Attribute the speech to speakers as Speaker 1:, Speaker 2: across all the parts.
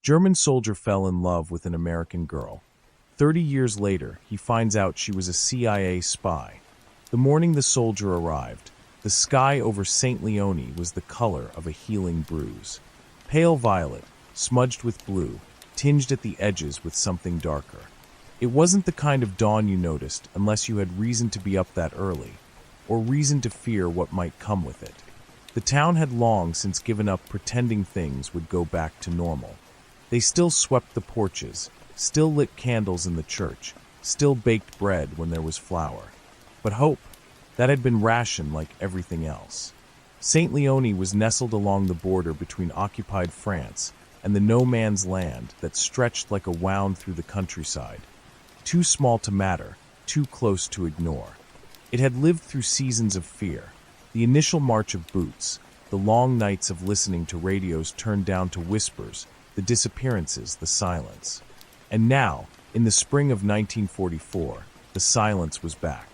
Speaker 1: German soldier fell in love with an American girl. 30 years later, he finds out she was a CIA spy. The morning the soldier arrived, the sky over St. Leone was the color of a healing bruise. Pale violet, smudged with blue, tinged at the edges with something darker. It wasn't the kind of dawn you noticed unless you had reason to be up that early, or reason to fear what might come with it. The town had long since given up pretending things would go back to normal. They still swept the porches, still lit candles in the church, still baked bread when there was flour. But hope, that had been rationed like everything else. St. Leone was nestled along the border between occupied France and the no-man's land that stretched like a wound through the countryside. Too small to matter, too close to ignore. It had lived through seasons of fear, the initial march of boots, the long nights of listening to radios turned down to whispers, the disappearances, the silence. And now, in the spring of 1944, the silence was back.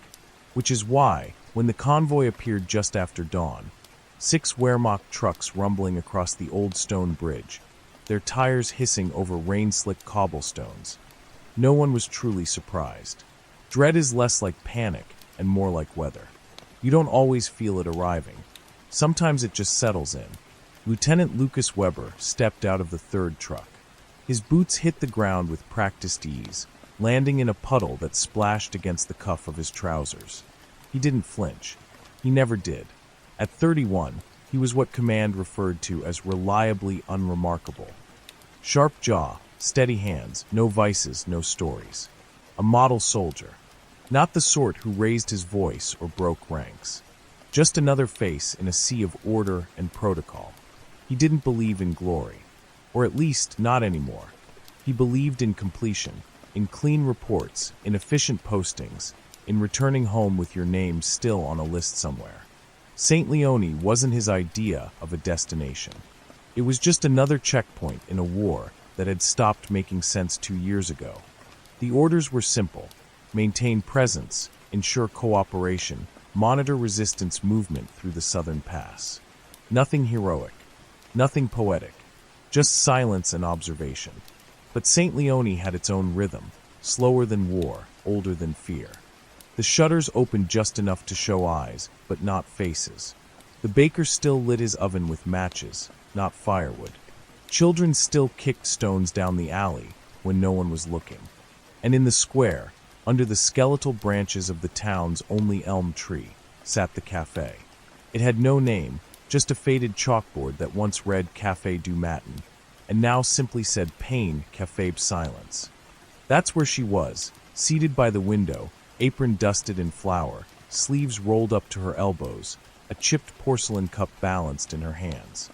Speaker 1: Which is why, when the convoy appeared just after dawn, 6 Wehrmacht trucks rumbling across the old stone bridge, their tires hissing over rain-slicked cobblestones, no one was truly surprised. Dread is less like panic and more like weather. You don't always feel it arriving. Sometimes it just settles in. Lieutenant Lucas Weber stepped out of the 3rd truck. His boots hit the ground with practiced ease, landing in a puddle that splashed against the cuff of his trousers. He didn't flinch. He never did. At 31, he was what command referred to as reliably unremarkable. Sharp jaw, steady hands, no vices, no stories. A model soldier. Not the sort who raised his voice or broke ranks. Just another face in a sea of order and protocol. He didn't believe in glory, or at least not anymore. He believed in completion, in clean reports, in efficient postings, in returning home with your name still on a list somewhere. St. Leone wasn't his idea of a destination. It was just another checkpoint in a war that had stopped making sense 2 years ago. The orders were simple: maintain presence, ensure cooperation, monitor resistance movement through the southern pass. Nothing heroic. Nothing poetic, just silence and observation. But St. Leone had its own rhythm, slower than war, older than fear. The shutters opened just enough to show eyes, but not faces. The baker still lit his oven with matches, not firewood. Children still kicked stones down the alley when no one was looking. And in the square, under the skeletal branches of the town's only elm tree, sat the cafe. It had no name, just a faded chalkboard that once read Café du Matin, and now simply said Pain, Café Silence. That's where she was, seated by the window, apron dusted in flour, sleeves rolled up to her elbows, a chipped porcelain cup balanced in her hands.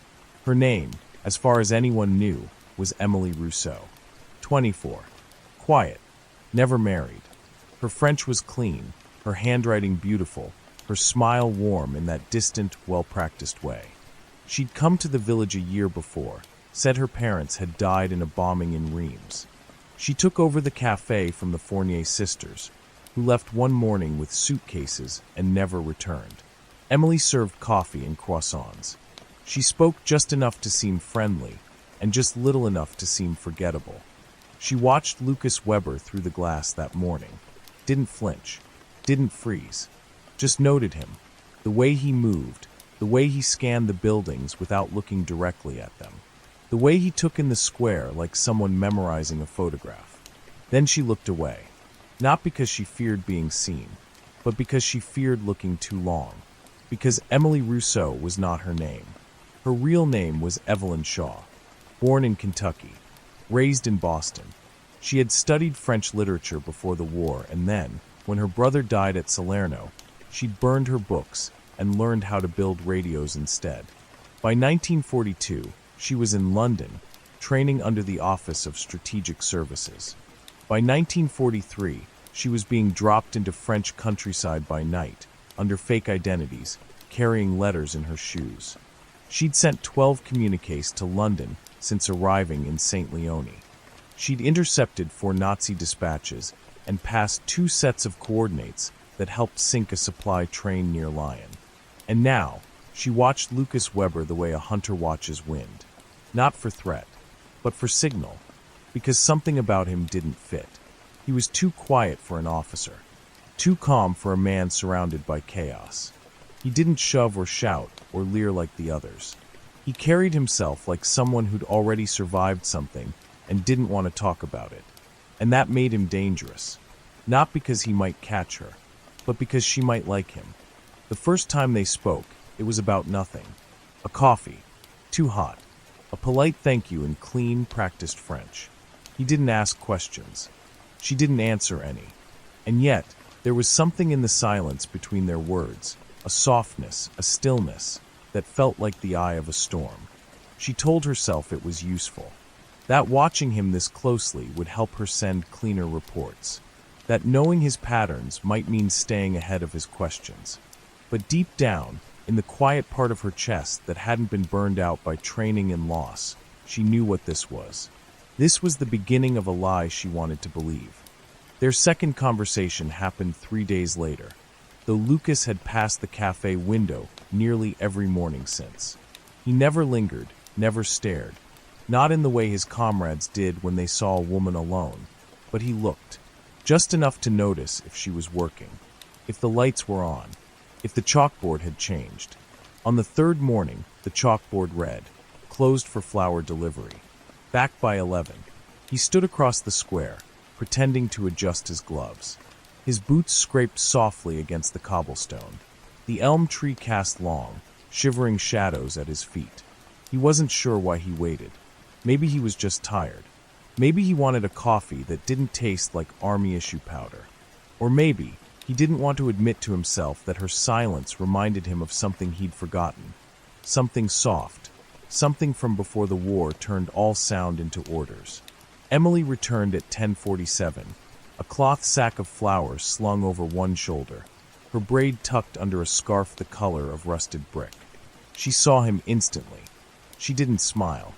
Speaker 1: Her name, as far as anyone knew, was Emily Rousseau. 24. Quiet. Never married. Her French was clean, her handwriting beautiful, her smile warm in that distant, well-practiced way. She'd come to the village a year before, said her parents had died in a bombing in Reims. She took over the cafe from the Fournier sisters, who left one morning with suitcases and never returned. Emily served coffee and croissants. She spoke just enough to seem friendly, and just little enough to seem forgettable. She watched Lucas Weber through the glass that morning. Didn't flinch. Didn't freeze. Just noted him, the way he moved, the way he scanned the buildings without looking directly at them, the way he took in the square like someone memorizing a photograph. Then she looked away, not because she feared being seen, but because she feared looking too long, because Emily Rousseau was not her name. Her real name was Evelyn Shaw, born in Kentucky, raised in Boston. She had studied French literature before the war, and then, when her brother died at Salerno, she'd burned her books and learned how to build radios instead. By 1942, she was in London, training under the Office of Strategic Services. By 1943, she was being dropped into French countryside by night, under fake identities, carrying letters in her shoes. She'd sent 12 communiques to London since arriving in St. Leone. She'd intercepted 4 Nazi dispatches and passed 2 sets of coordinates that helped sink a supply train near Lyon. And now, she watched Lucas Weber the way a hunter watches wind. Not for threat, but for signal, because something about him didn't fit. He was too quiet for an officer, too calm for a man surrounded by chaos. He didn't shove or shout or leer like the others. He carried himself like someone who'd already survived something and didn't want to talk about it. And that made him dangerous, not because he might catch her, but because she might like him. The first time they spoke, it was about nothing. A coffee, too hot, a polite thank you in clean, practiced French. He didn't ask questions. She didn't answer any. And yet, there was something in the silence between their words, a softness, a stillness, that felt like the eye of a storm. She told herself it was useful, that watching him this closely would help her send cleaner reports, that knowing his patterns might mean staying ahead of his questions. But deep down, in the quiet part of her chest that hadn't been burned out by training and loss, she knew what this was. This was the beginning of a lie she wanted to believe. Their second conversation happened 3 days later, though Lucas had passed the cafe window nearly every morning since. He never lingered, never stared, not in the way his comrades did when they saw a woman alone, but he looked, just enough to notice if she was working, if the lights were on, if the chalkboard had changed. On the third morning, the chalkboard read, "Closed for flower delivery." Back by 11. He stood across the square, pretending to adjust his gloves. His boots scraped softly against the cobblestone. The elm tree cast long, shivering shadows at his feet. He wasn't sure why he waited. Maybe he was just tired. Maybe he wanted a coffee that didn't taste like army-issue powder. Or maybe he didn't want to admit to himself that her silence reminded him of something he'd forgotten. Something soft. Something from before the war turned all sound into orders. Emily returned at 10:47, a cloth sack of flowers slung over one shoulder, her braid tucked under a scarf the color of rusted brick. She saw him instantly. She didn't smile.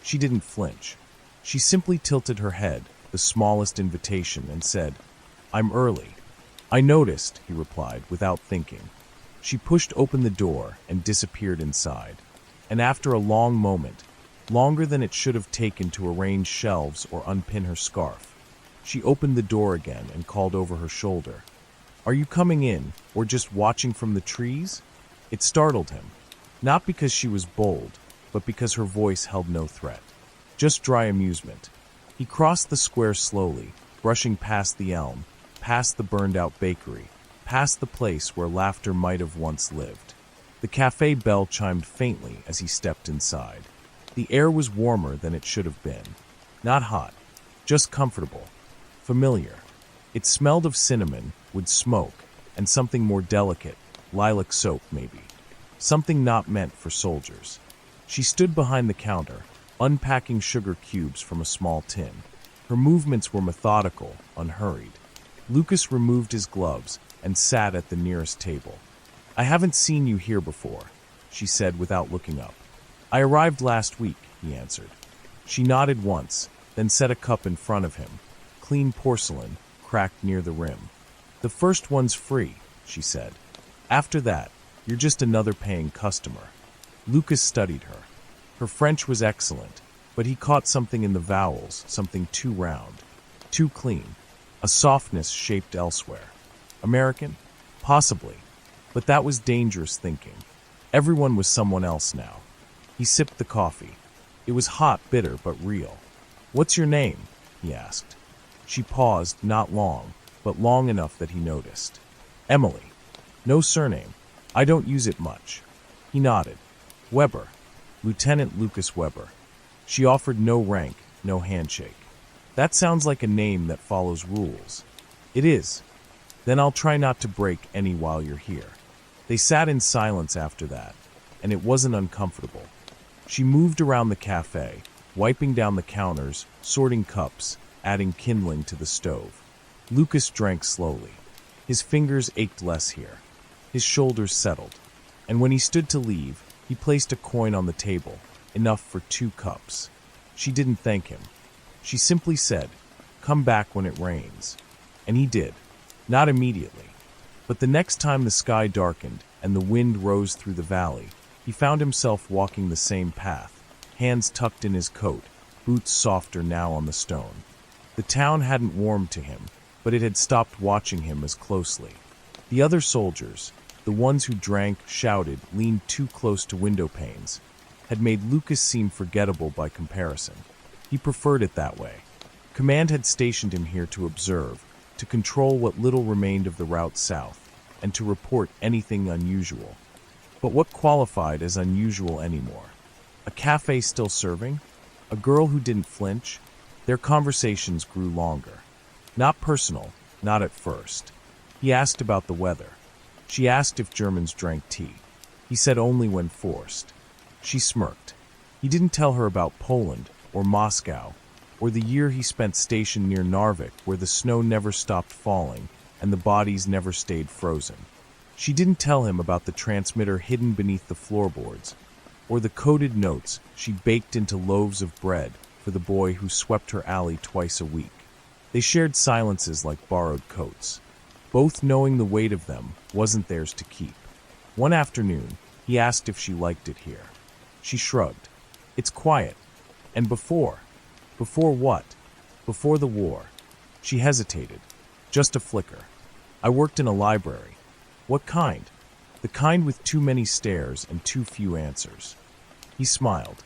Speaker 1: She didn't flinch. She simply tilted her head, the smallest invitation, and said, "I'm early." "I noticed," he replied, without thinking. She pushed open the door and disappeared inside. And after a long moment, longer than it should have taken to arrange shelves or unpin her scarf, she opened the door again and called over her shoulder, "Are you coming in, or just watching from the trees?" It startled him, not because she was bold, but because her voice held no threat, just dry amusement. He crossed the square slowly, brushing past the elm, past the burned-out bakery, past the place where laughter might have once lived. The cafe bell chimed faintly as he stepped inside. The air was warmer than it should have been. Not hot, just comfortable, familiar. It smelled of cinnamon, wood smoke, and something more delicate, lilac soap maybe. Something not meant for soldiers. She stood behind the counter, unpacking sugar cubes from a small tin. Her movements were methodical, unhurried. Lucas removed his gloves and sat at the nearest table. "I haven't seen you here before," she said without looking up. "I arrived last week," he answered. She nodded once, then set a cup in front of him, clean porcelain, cracked near the rim. "The first one's free," she said. "After that, you're just another paying customer." Lucas studied her. Her French was excellent, but he caught something in the vowels, something too round, too clean, a softness shaped elsewhere. American? Possibly. But that was dangerous thinking. Everyone was someone else now. He sipped the coffee. It was hot, bitter, but real. "What's your name?" he asked. She paused, not long, but long enough that he noticed. "Emily. No surname. I don't use it much." He nodded. "Weber. Lieutenant Lucas Weber." She offered no rank, no handshake. "That sounds like a name that follows rules." "It is." "Then I'll try not to break any while you're here." They sat in silence after that, and it wasn't uncomfortable. She moved around the cafe, wiping down the counters, sorting cups, adding kindling to the stove. Lucas drank slowly. His fingers ached less here. His shoulders settled. And when he stood to leave, he placed a coin on the table, enough for 2 cups. She didn't thank him. She simply said, "Come back when it rains." And he did. Not immediately. But the next time the sky darkened and the wind rose through the valley, he found himself walking the same path, hands tucked in his coat, boots softer now on the stone. The town hadn't warmed to him, but it had stopped watching him as closely. The other soldiers, the ones who drank, shouted, leaned too close to window panes, had made Lucas seem forgettable by comparison. He preferred it that way. Command had stationed him here to observe, to control what little remained of the route south, and to report anything unusual. But what qualified as unusual anymore? A cafe still serving? A girl who didn't flinch? Their conversations grew longer. Not personal, not at first. He asked about the weather. She asked if Germans drank tea. He said only when forced. She smirked. He didn't tell her about Poland, or Moscow, or the year he spent stationed near Narvik where the snow never stopped falling and the bodies never stayed frozen. She didn't tell him about the transmitter hidden beneath the floorboards, or the coded notes she baked into loaves of bread for the boy who swept her alley twice a week. They shared silences like borrowed coats, both knowing the weight of them wasn't theirs to keep. One afternoon, he asked if she liked it here. She shrugged. It's quiet. And before? Before what? Before the war. She hesitated. Just a flicker. I worked in a library. What kind? The kind with too many stairs and too few answers. He smiled.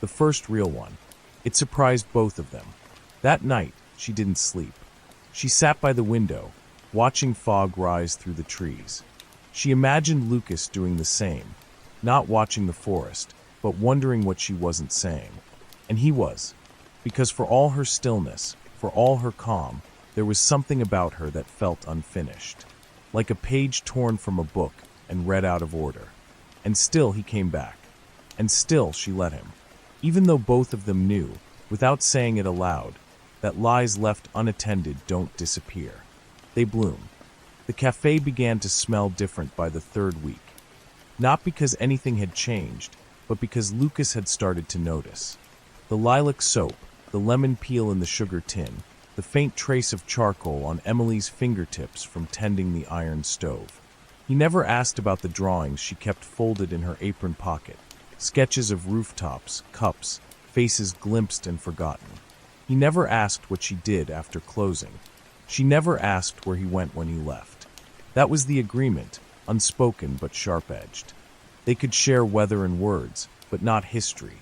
Speaker 1: The first real one. It surprised both of them. That night, she didn't sleep. She sat by the window, watching fog rise through the trees. She imagined Lucas doing the same, not watching the forest, but wondering what she wasn't saying. And he was, because for all her stillness, for all her calm, there was something about her that felt unfinished, like a page torn from a book and read out of order. And still he came back, and still she let him, even though both of them knew, without saying it aloud, that lies left unattended don't disappear. They bloom. The cafe began to smell different by the third week, not because anything had changed, but because Lucas had started to notice. The lilac soap, the lemon peel in the sugar tin, the faint trace of charcoal on Emily's fingertips from tending the iron stove. He never asked about the drawings she kept folded in her apron pocket, sketches of rooftops, cups, faces glimpsed and forgotten. He never asked what she did after closing. She never asked where he went when he left. That was the agreement, unspoken but sharp-edged. They could share weather and words, but not history,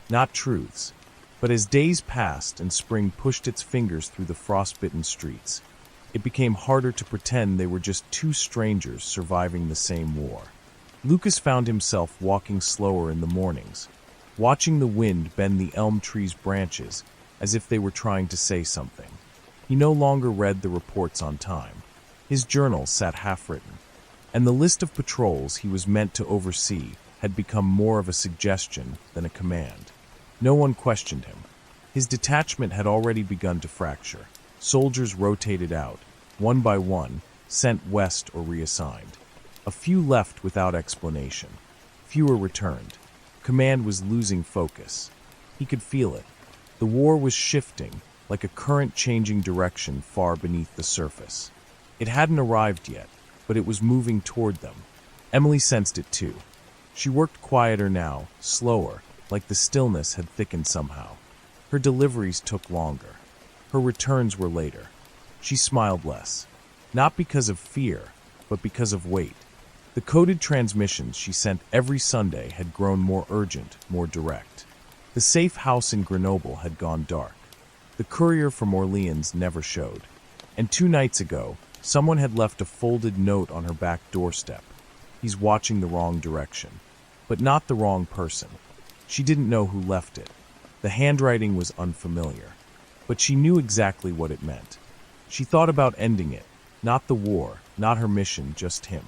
Speaker 1: not truths. But as days passed and spring pushed its fingers through the frostbitten streets, it became harder to pretend they were just two strangers surviving the same war. Lucas found himself walking slower in the mornings, watching the wind bend the elm tree's branches as if they were trying to say something. He no longer read the reports on time. His journal sat half-written, and the list of patrols he was meant to oversee had become more of a suggestion than a command. No one questioned him. His detachment had already begun to fracture. Soldiers rotated out, one by one, sent west or reassigned. A few left without explanation. Fewer returned. Command was losing focus. He could feel it. The war was shifting, like a current changing direction far beneath the surface. It hadn't arrived yet, but it was moving toward them. Emily sensed it too. She worked quieter now, slower, like the stillness had thickened somehow. Her deliveries took longer. Her returns were later. She smiled less. Not because of fear, but because of weight. The coded transmissions she sent every Sunday had grown more urgent, more direct. The safe house in Grenoble had gone dark. The courier from Orleans never showed. And 2 nights ago, someone had left a folded note on her back doorstep. He's watching the wrong direction. But not the wrong person. She didn't know who left it. The handwriting was unfamiliar. But she knew exactly what it meant. She thought about ending it. Not the war, not her mission, just him.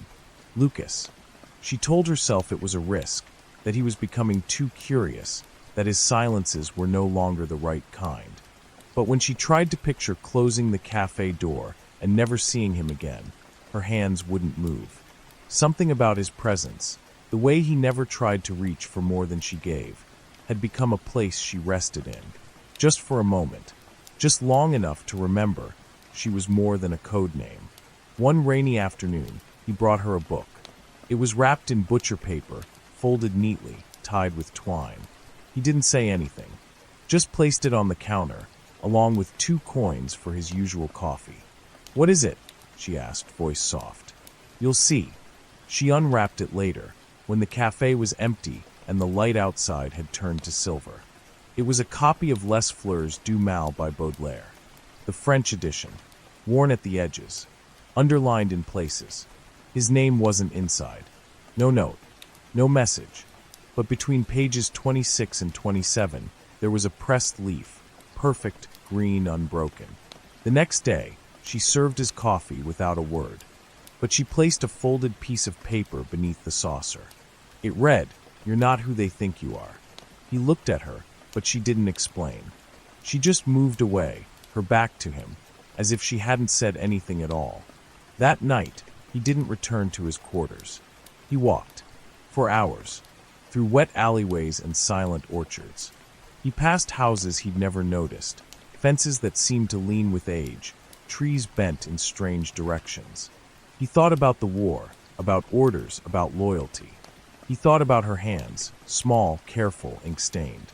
Speaker 1: Lucas. She told herself it was a risk, that he was becoming too curious, that his silences were no longer the right kind. But when she tried to picture closing the cafe door and never seeing him again, her hands wouldn't move. Something about his presence, the way he never tried to reach for more than she gave, had become a place she rested in. Just for a moment. Just long enough to remember she was more than a code name. One rainy afternoon, he brought her a book. It was wrapped in butcher paper, folded neatly, tied with twine. He didn't say anything. just placed it on the counter, along with 2 coins for his usual coffee. "What is it?" she asked, voice soft. "You'll see." She unwrapped it later, when the cafe was empty and the light outside had turned to silver. It was a copy of Les Fleurs du Mal by Baudelaire, the French edition, worn at the edges, underlined in places. His name wasn't inside. No note, no message. But between pages 26 and 27, there was a pressed leaf, perfect, green, unbroken. The next day, she served his coffee without a word, but she placed a folded piece of paper beneath the saucer. It read, "You're not who they think you are." He looked at her, but she didn't explain. She just moved away, her back to him, as if she hadn't said anything at all. That night, he didn't return to his quarters. He walked, for hours, through wet alleyways and silent orchards. He passed houses he'd never noticed, fences that seemed to lean with age, trees bent in strange directions. He thought about the war, about orders, about loyalty. He thought about her hands, small, careful, ink-stained.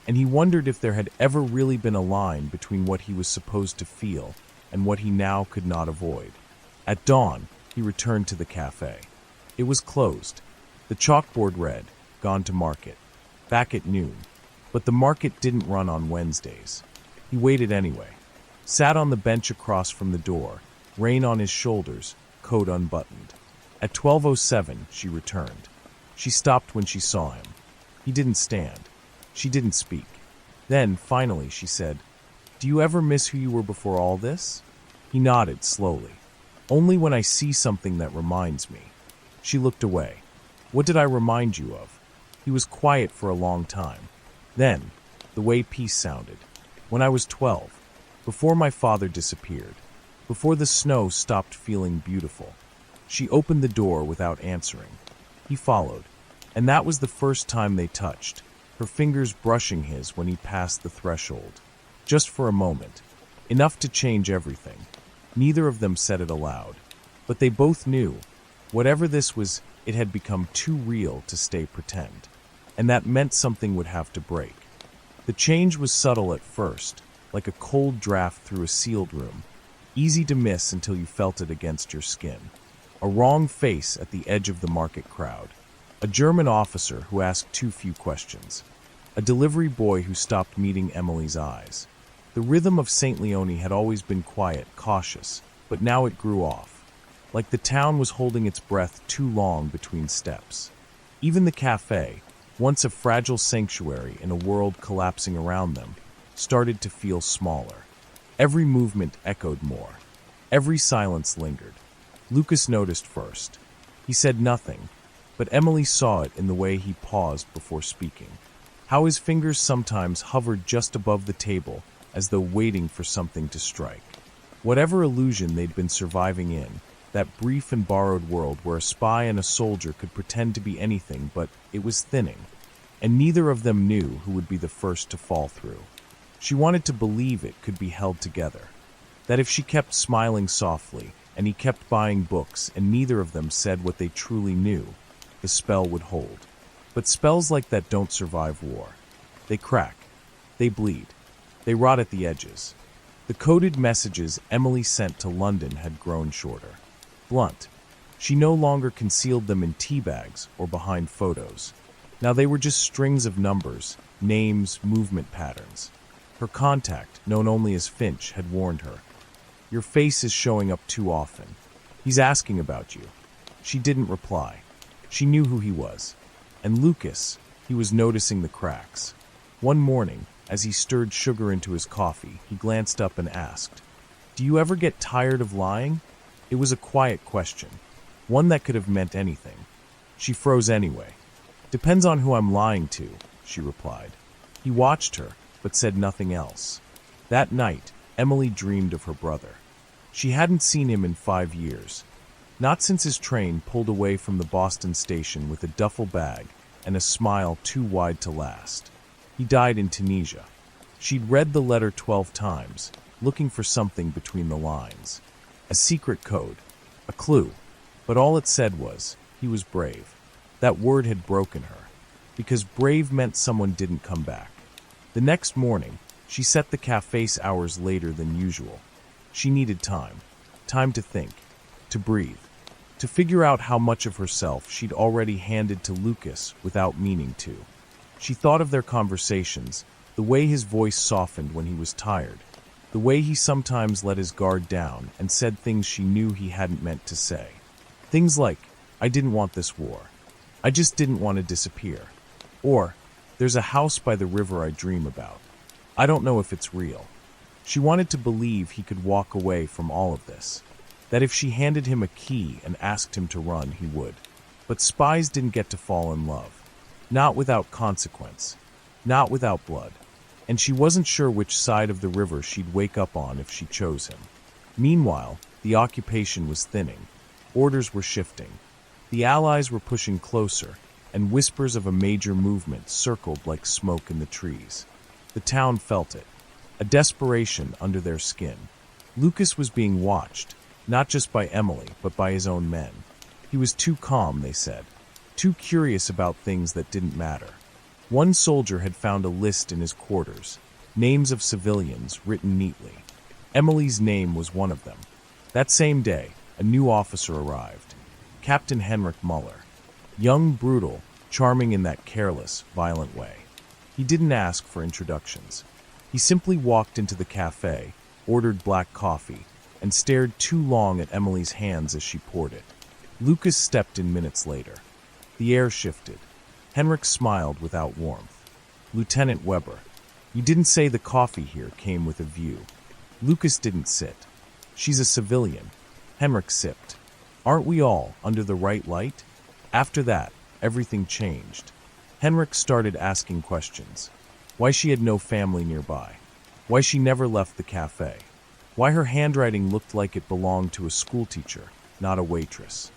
Speaker 1: And he wondered if there had ever really been a line between what he was supposed to feel and what he now could not avoid. At dawn, he returned to the cafe. It was closed. The chalkboard read, "Gone to market." Back at noon. But the market didn't run on Wednesdays. He waited anyway. Sat on the bench across from the door, rein on his shoulders, coat unbuttoned. At 12:07, she returned. She stopped when she saw him. He didn't stand. She didn't speak. Then, finally, she said, "Do you ever miss who you were before all this?" He nodded slowly. "Only when I see something that reminds me." She looked away. "What did I remind you of?" He was quiet for a long time. Then, the way peace sounded. "When I was 12, before my father disappeared, before the snow stopped feeling beautiful." She opened the door without answering. He followed, and that was the first time they touched, her fingers brushing his when he passed the threshold. Just for a moment. Enough to change everything. Neither of them said it aloud. But they both knew, whatever this was, it had become too real to stay pretend. And that meant something would have to break. The change was subtle at first, like a cold draft through a sealed room, easy to miss until you felt it against your skin. A wrong face at the edge of the market crowd. A German officer who asked too few questions. A delivery boy who stopped meeting Emily's eyes. The rhythm of St. Leone had always been quiet, cautious, but now it grew off. Like the town was holding its breath too long between steps. Even the cafe, once a fragile sanctuary in a world collapsing around them, started to feel smaller. Every movement echoed more. Every silence lingered. Lucas noticed first. He said nothing, but Emily saw it in the way he paused before speaking. How his fingers sometimes hovered just above the table, as though waiting for something to strike. Whatever illusion they'd been surviving in, that brief and borrowed world where a spy and a soldier could pretend to be anything, but it was thinning. And neither of them knew who would be the first to fall through. She wanted to believe it could be held together. That if she kept smiling softly, and he kept buying books, and neither of them said what they truly knew, the spell would hold. But spells like that don't survive war. They crack. They bleed. They rot at the edges. The coded messages Emily sent to London had grown shorter. Blunt. She no longer concealed them in tea bags or behind photos. Now they were just strings of numbers, names, movement patterns. Her contact, known only as Finch, had warned her. "Your face is showing up too often. He's asking about you." She didn't reply. She knew who he was. And Lucas, he was noticing the cracks. One morning, as he stirred sugar into his coffee, he glanced up and asked, "Do you ever get tired of lying?" It was a quiet question, one that could have meant anything. She froze anyway. "Depends on who I'm lying to," she replied. He watched her, but said nothing else. That night, Emily dreamed of her brother. She hadn't seen him in 5 years. Not since his train pulled away from the Boston station with a duffel bag and a smile too wide to last. He died in Tunisia. She'd read the letter 12 times, looking for something between the lines. A secret code, a clue, but all it said was, he was brave. That word had broken her, because brave meant someone didn't come back. The next morning, she set the cafe's hours later than usual. She needed time. Time to think, to breathe, to figure out how much of herself she'd already handed to Lucas without meaning to. She thought of their conversations, the way his voice softened when he was tired, the way he sometimes let his guard down and said things she knew he hadn't meant to say. Things like, "I didn't want this war. I just didn't want to disappear." Or, "There's a house by the river I dream about. I don't know if it's real." She wanted to believe he could walk away from all of this, that if she handed him a key and asked him to run, he would. But spies didn't get to fall in love. Not without consequence. Not without blood. And she wasn't sure which side of the river she'd wake up on if she chose him. Meanwhile, the occupation was thinning. Orders were shifting. The Allies were pushing closer, and whispers of a major movement circled like smoke in the trees. The town felt it, a desperation under their skin. Lucas was being watched, not just by Emily, but by his own men. He was too calm, they said, too curious about things that didn't matter. One soldier had found a list in his quarters, names of civilians written neatly. Emily's name was one of them. That same day, a new officer arrived, Captain Henrik Muller. Young, brutal, charming in that careless, violent way. He didn't ask for introductions. He simply walked into the cafe, ordered black coffee, and stared too long at Emily's hands as she poured it. Lucas stepped in minutes later. The air shifted. Henrik smiled without warmth. "Lieutenant Weber, you didn't say the coffee here came with a view." Lucas didn't sit. "She's a civilian." Henrik sipped. "Aren't we all under the right light?" After that, everything changed. Henrik started asking questions. Why she had no family nearby. Why she never left the cafe. Why her handwriting looked like it belonged to a schoolteacher, not a waitress.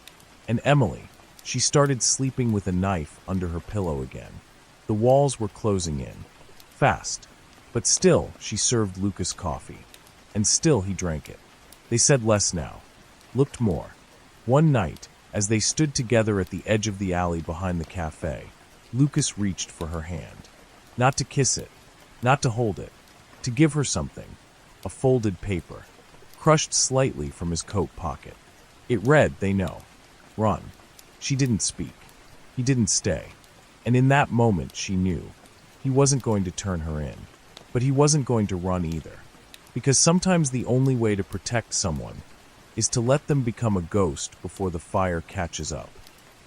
Speaker 1: And Emily, she started sleeping with a knife under her pillow again. The walls were closing in. Fast. But still, she served Lucas coffee. And still he drank it. They said less now. Looked more. One night, as they stood together at the edge of the alley behind the cafe, Lucas reached for her hand. Not to kiss it, not to hold it, to give her something. A folded paper, crushed slightly from his coat pocket. It read, they know. Run. She didn't speak. He didn't stay. And in that moment she knew. He wasn't going to turn her in. But he wasn't going to run either. Because sometimes the only way to protect someone is to let them become a ghost before the fire catches up.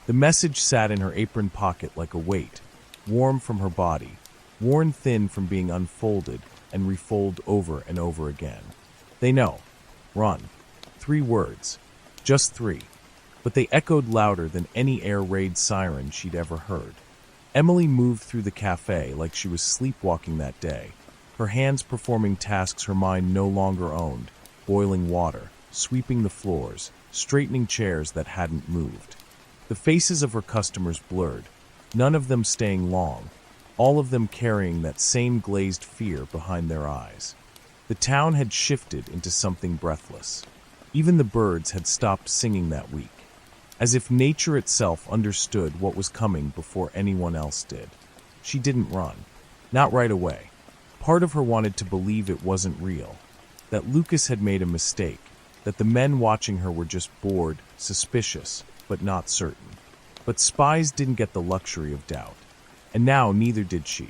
Speaker 1: The message sat in her apron pocket like a weight, warm from her body, worn thin from being unfolded and refolded over and over again. They know. Run. 3 words. Just 3. But they echoed louder than any air raid siren she'd ever heard. Emily moved through the cafe like she was sleepwalking that day, her hands performing tasks her mind no longer owned, boiling water, sweeping the floors, straightening chairs that hadn't moved. The faces of her customers blurred, none of them staying long, all of them carrying that same glazed fear behind their eyes. The town had shifted into something breathless. Even the birds had stopped singing that week, as if nature itself understood what was coming before anyone else did. She didn't run. Not right away. Part of her wanted to believe it wasn't real, that Lucas had made a mistake, that the men watching her were just bored, suspicious, but not certain. But spies didn't get the luxury of doubt, and now neither did she.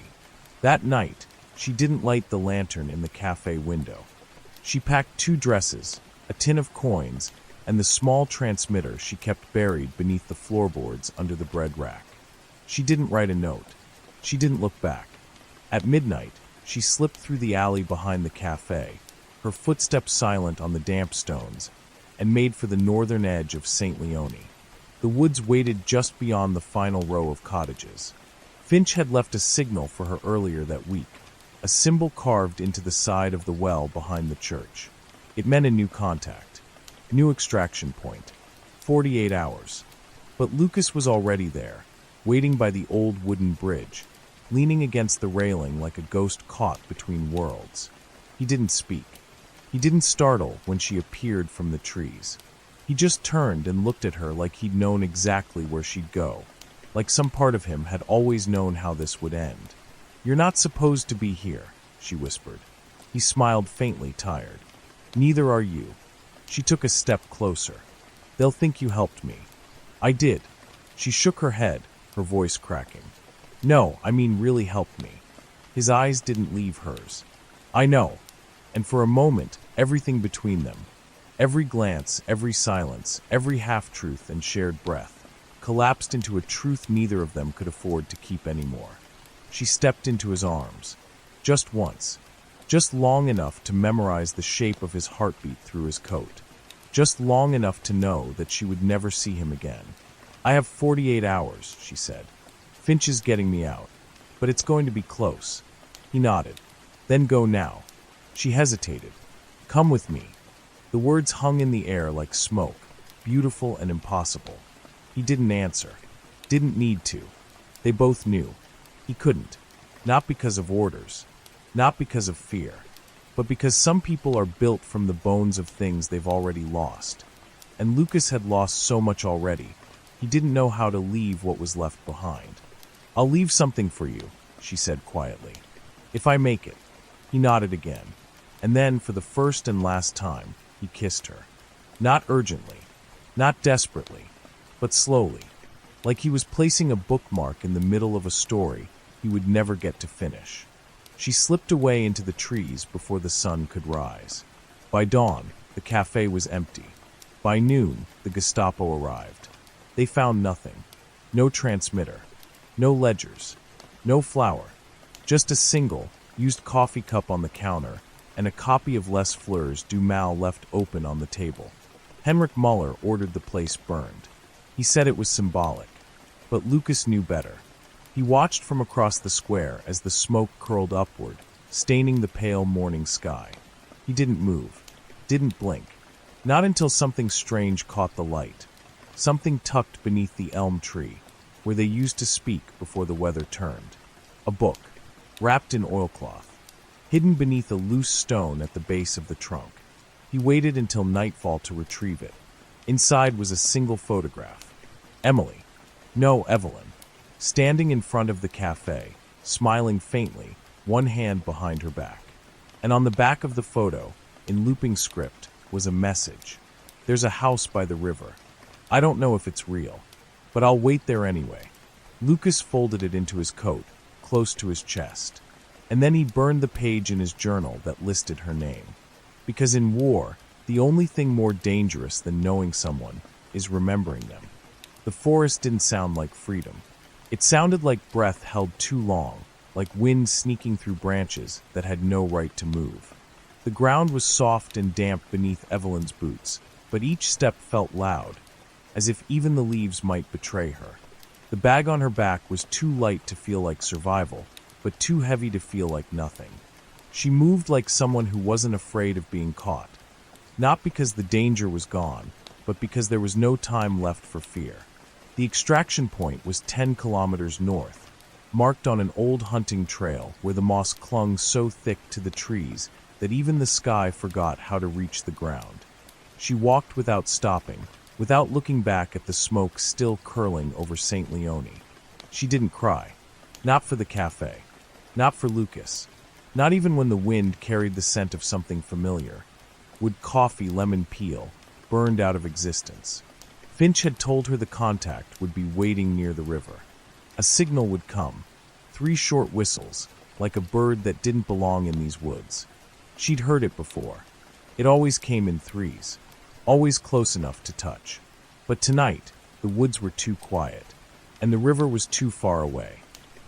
Speaker 1: That night, she didn't light the lantern in the cafe window. She packed 2 dresses, a tin of coins, and the small transmitter she kept buried beneath the floorboards under the bread rack. She didn't write a note. She didn't look back. At midnight, she slipped through the alley behind the cafe, her footsteps silent on the damp stones, and made for the northern edge of St. Leone. The woods waited just beyond the final row of cottages. Finch had left a signal for her earlier that week, a symbol carved into the side of the well behind the church. It meant a new contact, new extraction point, 48 hours. But Lucas was already there, waiting by the old wooden bridge, leaning against the railing like a ghost caught between worlds. He didn't speak. He didn't startle when she appeared from the trees. He just turned and looked at her like he'd known exactly where she'd go, like some part of him had always known how this would end. "You're not supposed to be here," she whispered. He smiled faintly, tired. "Neither are you." She took a step closer. "They'll think you helped me." "I did." She shook her head, her voice cracking. "No, I mean really helped me." His eyes didn't leave hers. "I know." And for a moment, everything between them, every glance, every silence, every half-truth and shared breath, collapsed into a truth neither of them could afford to keep anymore. She stepped into his arms. Just once. Just long enough to memorize the shape of his heartbeat through his coat. Just long enough to know that she would never see him again. "I have 48 hours, she said. "Finch is getting me out. But it's going to be close." He nodded. "Then go now." She hesitated. "Come with me." The words hung in the air like smoke, beautiful and impossible. He didn't answer. Didn't need to. They both knew. He couldn't. Not because of orders. Not because of fear. But because some people are built from the bones of things they've already lost. And Lucas had lost so much already. He didn't know how to leave what was left behind. "I'll leave something for you," she said quietly. "If I make it." He nodded again. And then, for the first and last time, he kissed her. Not urgently. Not desperately. But slowly. Like he was placing a bookmark in the middle of a story he would never get to finish. She slipped away into the trees before the sun could rise. By dawn, the cafe was empty. By noon, the Gestapo arrived. They found nothing. No transmitter. No ledgers. No flour. Just a single, used coffee cup on the counter and a copy of Les Fleurs du Mal left open on the table. Henrik Muller ordered the place burned. He said it was symbolic. But Lucas knew better. He watched from across the square as the smoke curled upward, staining the pale morning sky. He didn't move. Didn't blink. Not until something strange caught the light. Something tucked beneath the elm tree, where they used to speak before the weather turned. A book, wrapped in oilcloth, hidden beneath a loose stone at the base of the trunk. He waited until nightfall to retrieve it. Inside was a single photograph. Emily. No, Evelyn. Standing in front of the cafe, smiling faintly, one hand behind her back. And on the back of the photo, in looping script, was a message. "There's a house by the river. I don't know if it's real, but I'll wait there anyway." Lucas folded it into his coat, close to his chest. And then he burned the page in his journal that listed her name. Because in war, the only thing more dangerous than knowing someone is remembering them. The forest didn't sound like freedom. It sounded like breath held too long, like wind sneaking through branches that had no right to move. The ground was soft and damp beneath Evelyn's boots, but each step felt loud, as if even the leaves might betray her. The bag on her back was too light to feel like survival, but too heavy to feel like nothing. She moved like someone who wasn't afraid of being caught. Not because the danger was gone, but because there was no time left for fear. The extraction point was 10 kilometers north, marked on an old hunting trail where the moss clung so thick to the trees that even the sky forgot how to reach the ground. She walked without stopping, without looking back at the smoke still curling over St. Leone. She didn't cry. Not for the cafe. Not for Lucas. Not even when the wind carried the scent of something familiar. Wood coffee lemon peel, burned out of existence. Finch had told her the contact would be waiting near the river. A signal would come. 3 short whistles, like a bird that didn't belong in these woods. She'd heard it before. It always came in 3s, always close enough to touch. But tonight, the woods were too quiet, and the river was too far away.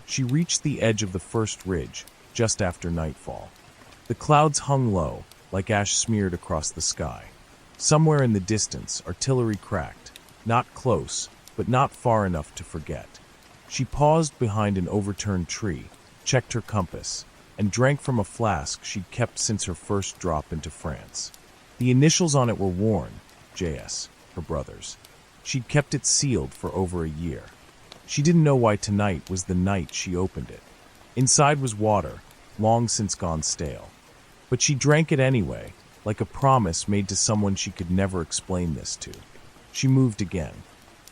Speaker 1: She reached the edge of the first ridge, just after nightfall. The clouds hung low, like ash smeared across the sky. Somewhere in the distance, artillery cracked. Not close, but not far enough to forget. She paused behind an overturned tree, checked her compass, and drank from a flask she'd kept since her first drop into France. The initials on it were worn, JS, her brother's. She'd kept it sealed for over a year. She didn't know why tonight was the night she opened it. Inside was water, long since gone stale. But she drank it anyway, like a promise made to someone she could never explain this to. She moved again.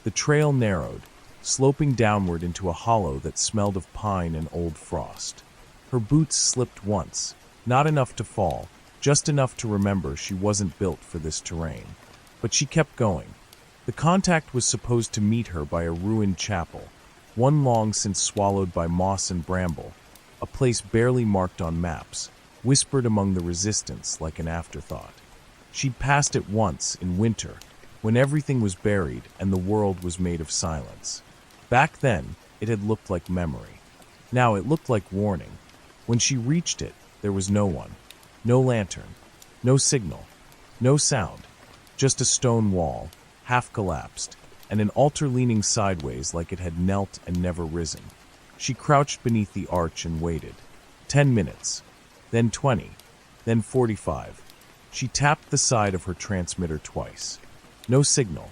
Speaker 1: The trail narrowed, sloping downward into a hollow that smelled of pine and old frost. Her boots slipped once, not enough to fall, just enough to remember she wasn't built for this terrain. But she kept going. The contact was supposed to meet her by a ruined chapel, one long since swallowed by moss and bramble, a place barely marked on maps, whispered among the resistance like an afterthought. She'd passed it once in winter, when everything was buried and the world was made of silence. Back then, it had looked like memory. Now it looked like warning. When she reached it, there was no one. No lantern. No signal. No sound. Just a stone wall, half collapsed, and an altar leaning sideways like it had knelt and never risen. She crouched beneath the arch and waited. 10 minutes. Then 20. Then 45. She tapped the side of her transmitter twice. No signal.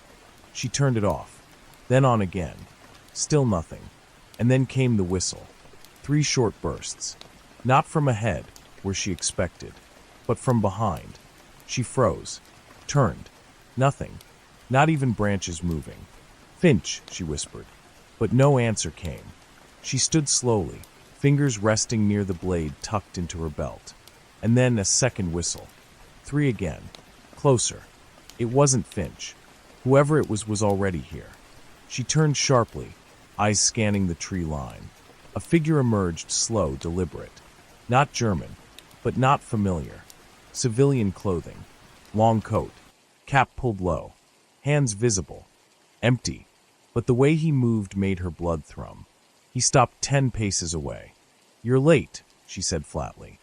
Speaker 1: She turned it off. Then on again. Still nothing. And then came the whistle. 3 short bursts. Not from ahead, where she expected, but from behind. She froze. Turned. Nothing. Not even branches moving. "Finch," she whispered. But no answer came. She stood slowly, fingers resting near the blade tucked into her belt. And then a second whistle. 3 again. Closer. It wasn't Finch. Whoever it was already here. She turned sharply, eyes scanning the tree line. A figure emerged, slow, deliberate. Not German, but not familiar. Civilian clothing. Long coat. Cap pulled low. Hands visible. Empty. But the way he moved made her blood thrum. He stopped 10 paces away. "You're late," she said flatly.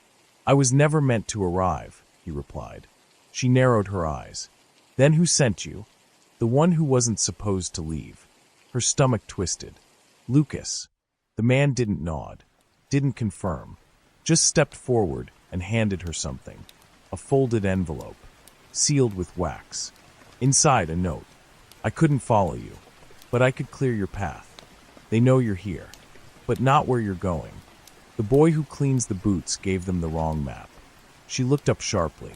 Speaker 1: "I was never meant to arrive," he replied. She narrowed her eyes. "Then who sent you?" "The one who wasn't supposed to leave." Her stomach twisted. "Lucas." The man didn't nod, didn't confirm, just stepped forward and handed her something. A folded envelope, sealed with wax. Inside a note. "I couldn't follow you, but I could clear your path. They know you're here, but not where you're going." The boy who cleans the boots gave them the wrong map. She looked up sharply,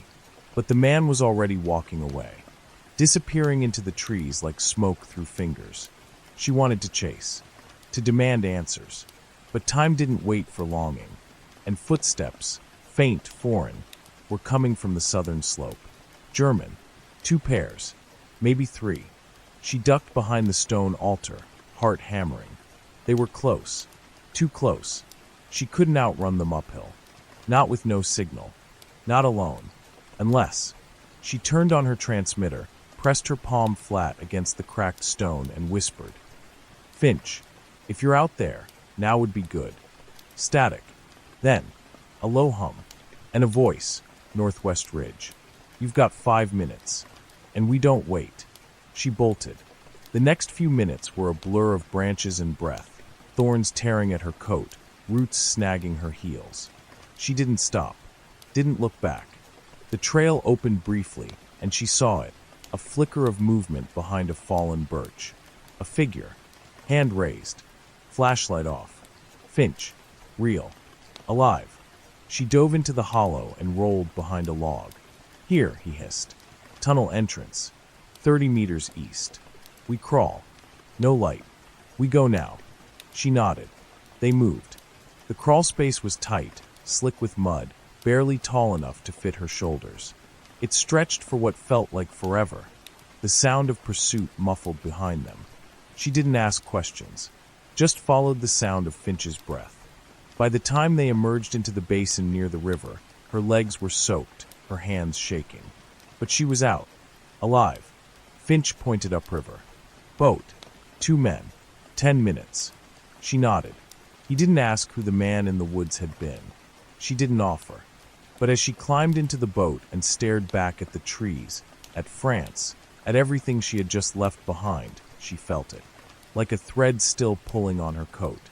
Speaker 1: but the man was already walking away, disappearing into the trees like smoke through fingers. She wanted to chase, to demand answers, but time didn't wait for longing, and footsteps, faint, foreign, were coming from the southern slope. German. 2 pairs, maybe 3. She ducked behind the stone altar, heart hammering. They were close, too close. She couldn't outrun them uphill, not with no signal, not alone, unless. She turned on her transmitter, pressed her palm flat against the cracked stone, and whispered, "Finch, if you're out there, now would be good." Static. Then, a low hum, and a voice, Northwest Ridge. "You've got 5 minutes." And we don't wait. She bolted. The next few minutes were a blur of branches and breath, thorns tearing at her coat, roots snagging her heels. She didn't stop, didn't look back. The trail opened briefly, and she saw it, a flicker of movement behind a fallen birch. A figure, hand raised, flashlight off. Finch, real, alive. She dove into the hollow and rolled behind a log. "Here," he hissed. "Tunnel entrance, 30 meters east. We crawl. No light. We go now." She nodded. They moved. The crawl space was tight, slick with mud, barely tall enough to fit her shoulders. It stretched for what felt like forever. The sound of pursuit muffled behind them. She didn't ask questions, just followed the sound of Finch's breath. By the time they emerged into the basin near the river, her legs were soaked, her hands shaking. But she was out, alive. Finch pointed upriver. "Boat. 2 men. 10 minutes." She nodded. He didn't ask who the man in the woods had been. She didn't offer. But as she climbed into the boat and stared back at the trees, at France, at everything she had just left behind, she felt it, like a thread still pulling on her coat.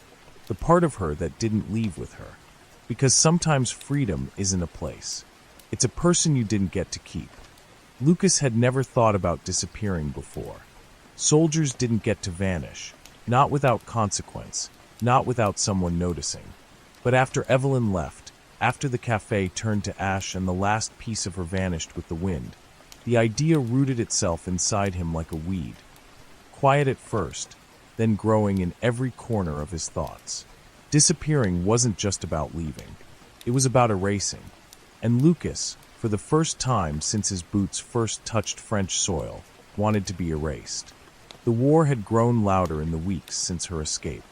Speaker 1: The part of her that didn't leave with her. Because sometimes freedom isn't a place. It's a person you didn't get to keep. Lucas had never thought about disappearing before. Soldiers didn't get to vanish, not without consequence, not without someone noticing. But after Evelyn left, after the cafe turned to ash and the last piece of her vanished with the wind, the idea rooted itself inside him like a weed. Quiet at first, then growing in every corner of his thoughts. Disappearing wasn't just about leaving. It was about erasing. And Lucas, for the first time since his boots first touched French soil, wanted to be erased. The war had grown louder in the weeks since her escape.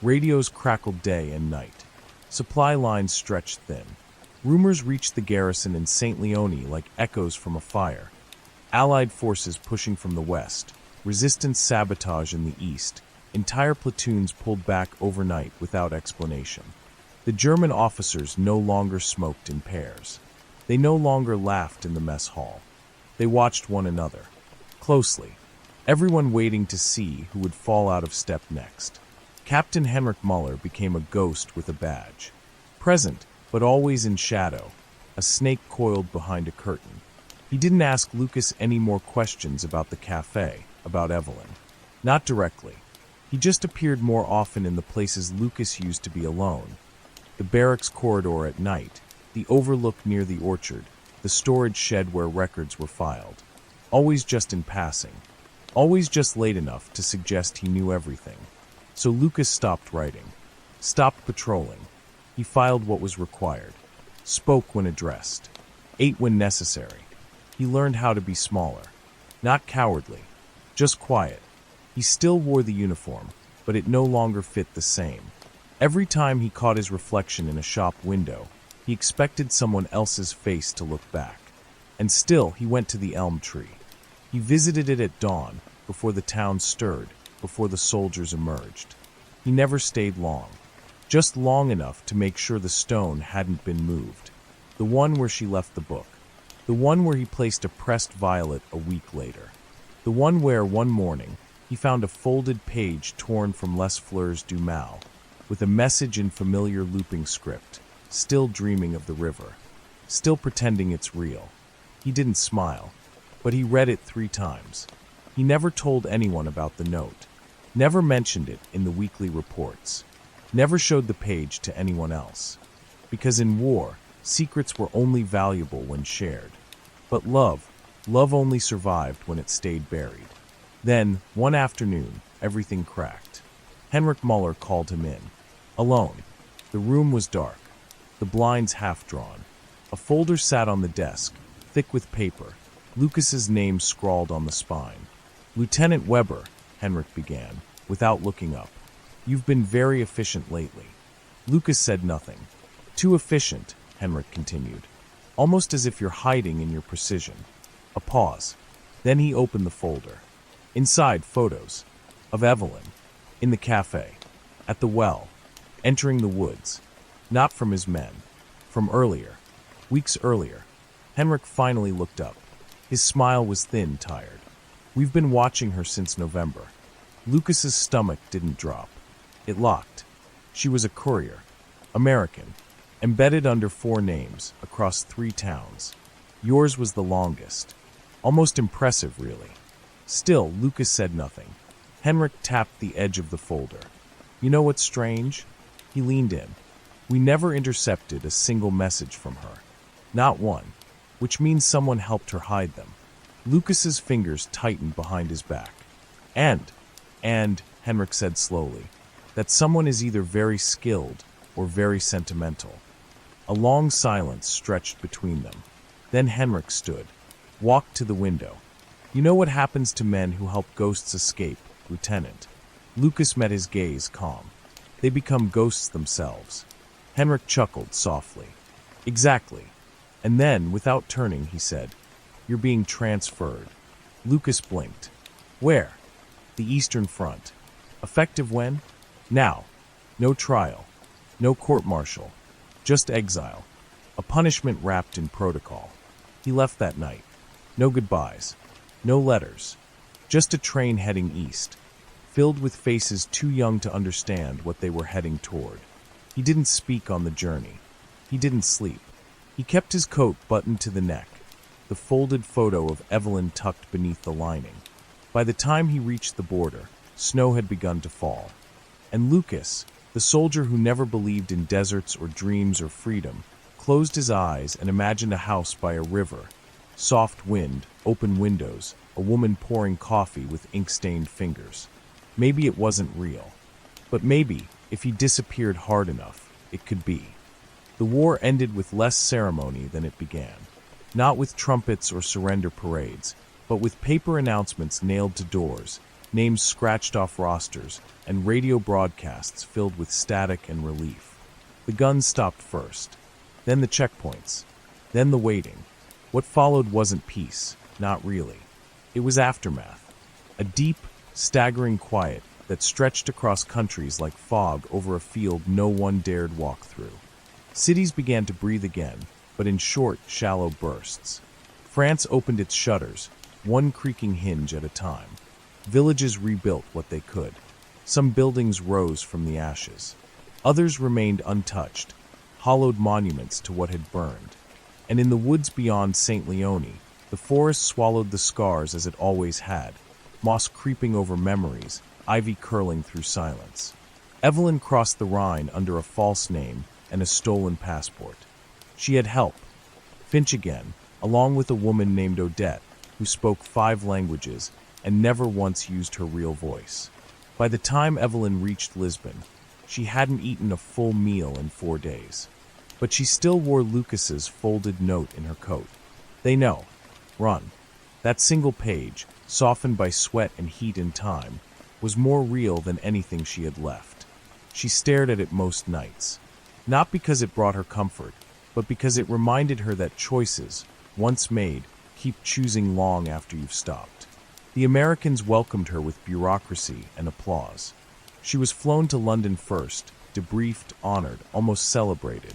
Speaker 1: Radios crackled day and night. Supply lines stretched thin. Rumors reached the garrison in St. Leone like echoes from a fire. Allied forces pushing from the west, resistance sabotage in the east, entire platoons pulled back overnight without explanation. The German officers no longer smoked in pairs. They no longer laughed in the mess hall. They watched one another, closely, everyone waiting to see who would fall out of step next. Captain Henrik Muller became a ghost with a badge. Present, but always in shadow, a snake coiled behind a curtain. He didn't ask Lucas any more questions about the cafe, about Evelyn. Not directly. He just appeared more often in the places Lucas used to be alone. The barracks corridor at night, the overlook near the orchard, the storage shed where records were filed. Always just in passing. Always just late enough to suggest he knew everything. So Lucas stopped writing, stopped patrolling. He filed what was required, spoke when addressed, ate when necessary. He learned how to be smaller, not cowardly, just quiet. He still wore the uniform, but it no longer fit the same. Every time he caught his reflection in a shop window, he expected someone else's face to look back. And still he went to the elm tree. He visited it at dawn, before the town stirred, before the soldiers emerged. He never stayed long, just long enough to make sure the stone hadn't been moved. The one where she left the book. The one where he placed a pressed violet a week later. The one where, one morning, he found a folded page torn from Les Fleurs du Mal, with a message in familiar looping script, still dreaming of the river, still pretending it's real. He didn't smile, but he read it 3 times. He never told anyone about the note, never mentioned it in the weekly reports, never showed the page to anyone else. Because in war, secrets were only valuable when shared. But love only survived when it stayed buried. Then, one afternoon, everything cracked. Henrik Muller called him in. Alone. The room was dark, the blinds half drawn. A folder sat on the desk, thick with paper, Lucas's name scrawled on the spine. "Lieutenant Weber," Henrik began, without looking up. "You've been very efficient lately." Lucas said nothing. "Too efficient," Henrik continued, "almost as if you're hiding in your precision." A pause. Then he opened the folder. Inside, photos. Of Evelyn. In the cafe. At the well. Entering the woods. Not from his men. From earlier. Weeks earlier. Henrik finally looked up. His smile was thin, tired. "We've been watching her since November." Lucas's stomach didn't drop. It locked. She was a courier. American. Embedded under 4 names, across 3 towns. Yours was the longest. Almost impressive, really. Still, Lucas said nothing. Henrik tapped the edge of the folder. "You know what's strange?" He leaned in. "We never intercepted a single message from her. Not one. Which means someone helped her hide them." Lucas's fingers tightened behind his back. And, Henrik said slowly, "that someone is either very skilled or very sentimental." A long silence stretched between them. Then Henrik stood, walked to the window. "You know what happens to men who help ghosts escape, Lieutenant?" Lucas met his gaze, calm. "They become ghosts themselves." Henrik chuckled softly. "Exactly." And then, without turning, he said, "You're being transferred." Lucas blinked. "Where?" "The Eastern Front." "Effective when?" "Now. No trial. No court-martial. Just exile. A punishment wrapped in protocol." He left that night. No goodbyes. No letters. Just a train heading east, filled with faces too young to understand what they were heading toward. He didn't speak on the journey. He didn't sleep. He kept his coat buttoned to the neck, the folded photo of Evelyn tucked beneath the lining. By the time he reached the border, snow had begun to fall. And Lucas, the soldier who never believed in deserts or dreams or freedom, closed his eyes and imagined a house by a river, soft wind, open windows, a woman pouring coffee with ink-stained fingers. Maybe it wasn't real. But maybe, if he disappeared hard enough, it could be. The war ended with less ceremony than it began. Not with trumpets or surrender parades, but with paper announcements nailed to doors, names scratched off rosters, and radio broadcasts filled with static and relief. The guns stopped first, then the checkpoints, then the waiting. What followed wasn't peace, not really. It was aftermath, a deep, staggering quiet that stretched across countries like fog over a field no one dared walk through. Cities began to breathe again, but in short, shallow bursts. France opened its shutters, one creaking hinge at a time. Villages rebuilt what they could. Some buildings rose from the ashes. Others remained untouched, hollowed monuments to what had burned. And in the woods beyond St. Leone, the forest swallowed the scars as it always had, moss creeping over memories, ivy curling through silence. Evelyn crossed the Rhine under a false name and a stolen passport. She had help. Finch again, along with a woman named Odette, who spoke 5 languages and never once used her real voice. By the time Evelyn reached Lisbon, she hadn't eaten a full meal in 4 days. But she still wore Lucas's folded note in her coat. They know. Run. That single page, softened by sweat and heat and time, was more real than anything she had left. She stared at it most nights. Not because it brought her comfort, but because it reminded her that choices, once made, keep choosing long after you've stopped. The Americans welcomed her with bureaucracy and applause. She was flown to London first, debriefed, honored, almost celebrated.